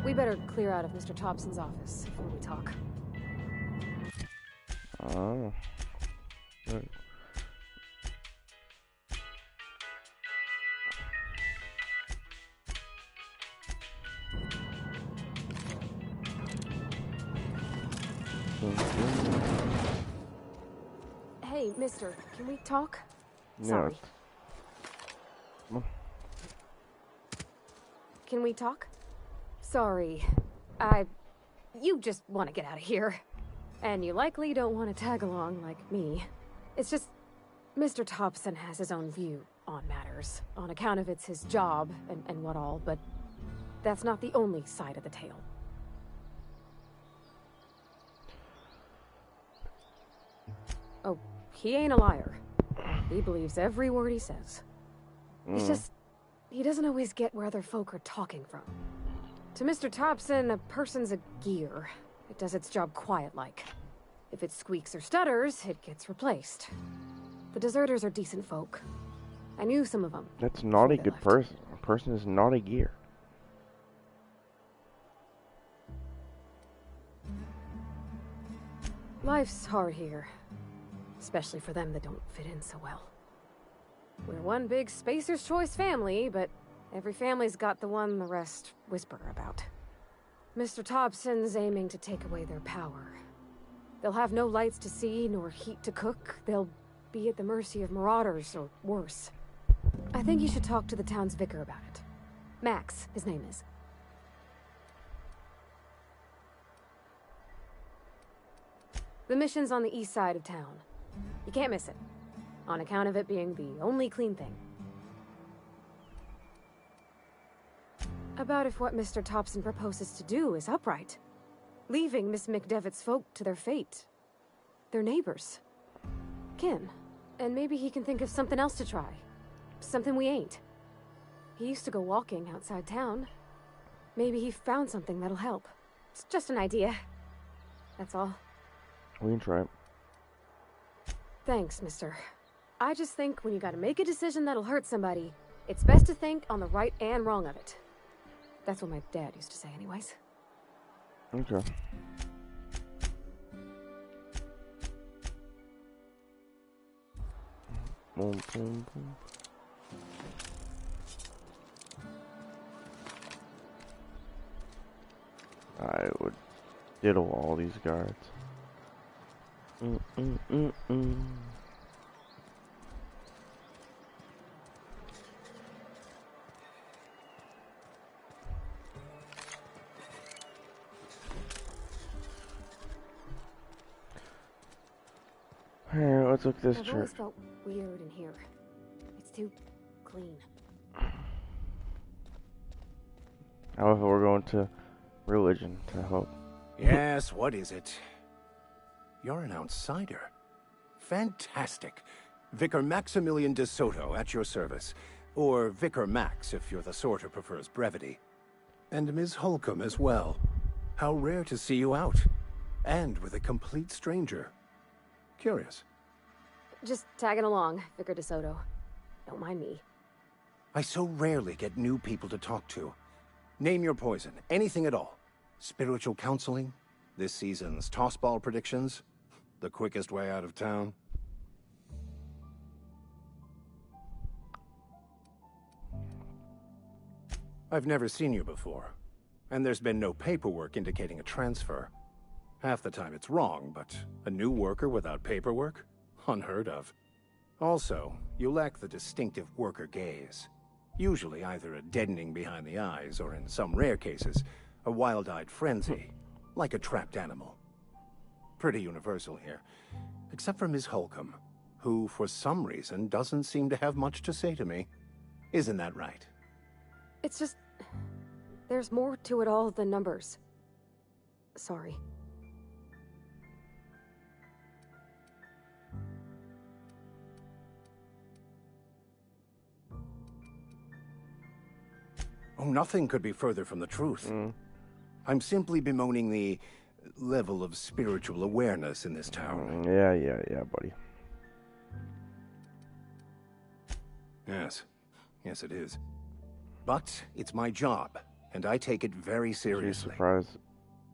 We better clear out of Mr. Thompson's office before we talk. Oh. Right. Hey, mister, can we talk? Yeah. Sorry. Can we talk? Sorry. You just want to get out of here. And you likely don't want to tag along like me. It's just, Mr. Thompson has his own view on matters, on account of it's his job and what all, but that's not the only side of the tale. Oh, he ain't a liar. He believes every word he says. It's just, he doesn't always get where other folk are talking from. To Mr. Thompson, a person's a gear. It does its job quiet-like. If it squeaks or stutters, it gets replaced. The deserters are decent folk. I knew some of them. That's not a good person. A person is not a gear. Life's hard here. Especially for them that don't fit in so well. We're one big Spacer's Choice family, but every family's got the one the rest whisper about. Mr. Thompson's aiming to take away their power. They'll have no lights to see, nor heat to cook. They'll be at the mercy of marauders, or worse. I think you should talk to the town's vicar about it. Max, his name is. The mission's on the east side of town. You can't miss it, on account of it being the only clean thing. About if what Mr. Thompson proposes to do is upright. Leaving Miss McDevitt's folk to their fate. Their neighbors. Kin. And maybe he can think of something else to try. Something we ain't. He used to go walking outside town. Maybe he found something that'll help. It's just an idea. That's all. We can try it. Thanks, mister. I just think when you gotta make a decision that'll hurt somebody, it's best to think on the right and wrong of it. That's what my dad used to say anyways. Okay. Boom, boom, boom. I would diddle all these guards. Here, let's look at this I've church. always felt weird in here. It's too clean. However, we're going to religion to help. Yes, what is it? You're an outsider. Fantastic. Vicar Maximilian de Soto at your service. Or Vicar Max if you're the sort who prefers brevity. And Ms. Holcomb as well. How rare to see you out. And with a complete stranger. Curious. Just tagging along, Vicar de Soto. Don't mind me. I so rarely get new people to talk to. Name your poison, anything at all. Spiritual counseling, this season's tossball predictions, the quickest way out of town. I've never seen you before, and there's been no paperwork indicating a transfer. Half the time it's wrong, but a new worker without paperwork? Unheard of. Also, you lack the distinctive worker gaze. Usually either a deadening behind the eyes, or in some rare cases, a wild-eyed frenzy, like a trapped animal. Pretty universal here, except for Ms. Holcomb, who for some reason doesn't seem to have much to say to me. Isn't that right? It's just... there's more to it all than numbers. Sorry. Oh, nothing could be further from the truth. I'm simply bemoaning the level of spiritual awareness in this town. Yeah, buddy. Yes. Yes, it is. But it's my job, and I take it very She's seriously. surprised.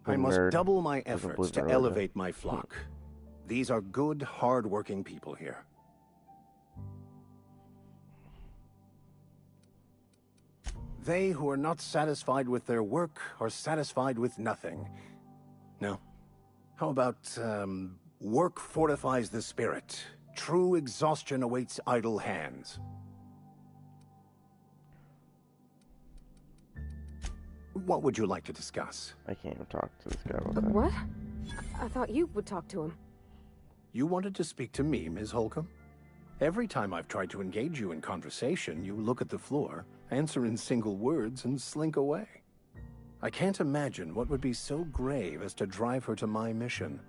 The I must nerd double my doesn't efforts believe to her religion. elevate my flock. These are good, hard-working people here. They who are not satisfied with their work are satisfied with nothing. No. How about, work fortifies the spirit. True exhaustion awaits idle hands. What would you like to discuss? I can't even talk to this guy about that. What? I thought you would talk to him. You wanted to speak to me, Ms. Holcomb? Every time I've tried to engage you in conversation, you look at the floor, answer in single words, and slink away. I can't imagine what would be so grave as to drive her to my mission.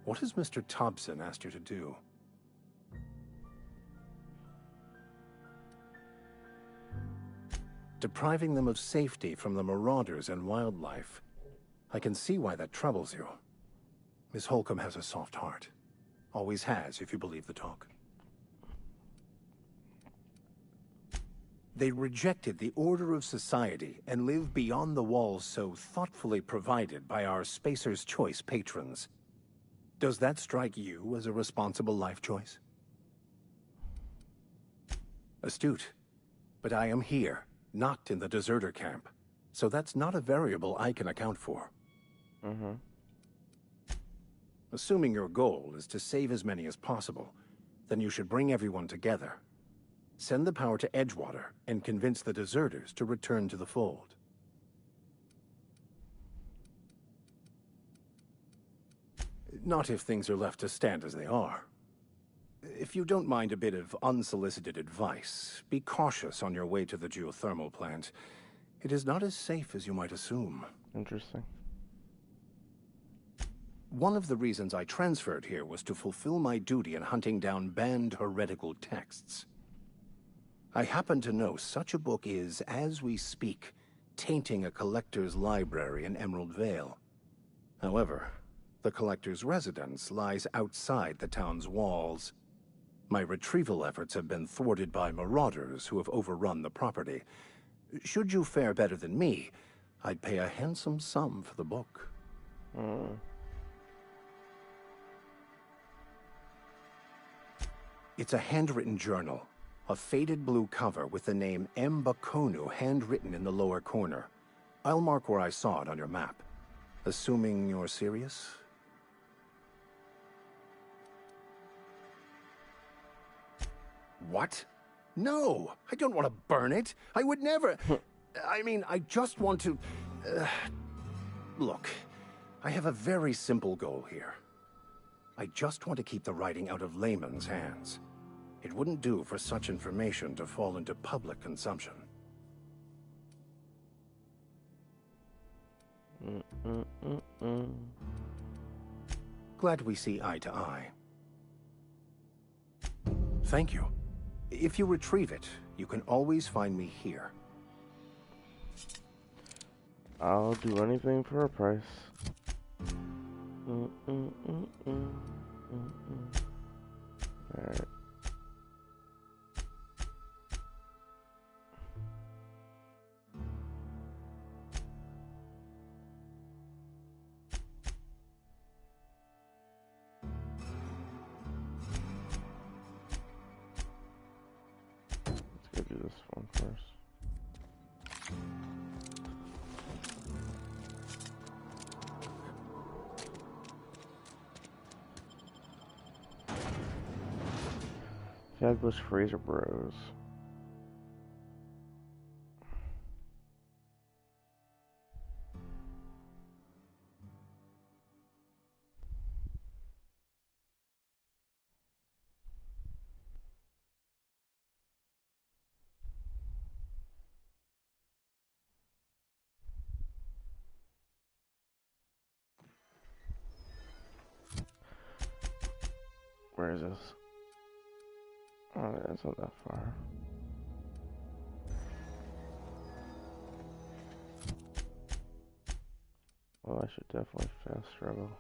What has Mr. Thompson asked you to do? Depriving them of safety from the marauders and wildlife. I can see why that troubles you. Miss Holcomb has a soft heart. Always has, if you believe the talk. They rejected the order of society and live beyond the walls so thoughtfully provided by our Spacer's Choice patrons. Does that strike you as a responsible life choice? Astute. But I am here, not in the deserter camp. So that's not a variable I can account for. Mm-hmm. Assuming your goal is to save as many as possible, then you should bring everyone together. Send the power to Edgewater and convince the deserters to return to the fold. Not if things are left to stand as they are. If you don't mind a bit of unsolicited advice, be cautious on your way to the geothermal plant. It is not as safe as you might assume. Interesting. One of the reasons I transferred here was to fulfill my duty in hunting down banned heretical texts. I happen to know such a book is, as we speak, tainting a collector's library in Emerald Vale. However, the collector's residence lies outside the town's walls. My retrieval efforts have been thwarted by marauders who have overrun the property. Should you fare better than me, I'd pay a handsome sum for the book. It's a handwritten journal. A faded blue cover with the name M. Bakonu handwritten in the lower corner. I'll mark where I saw it on your map. Assuming you're serious? What? No! I don't want to burn it! I would never... I mean, I just want to... Look, I have a very simple goal here. I just want to keep the writing out of layman's hands. It wouldn't do for such information to fall into public consumption. Glad we see eye to eye. Thank you. If you retrieve it, you can always find me here. I'll do anything for a price. Alright. Let's go do this one first. Fabulous Fraser Bros. Where is this? Oh, that's not that far. Well, I should definitely fast travel.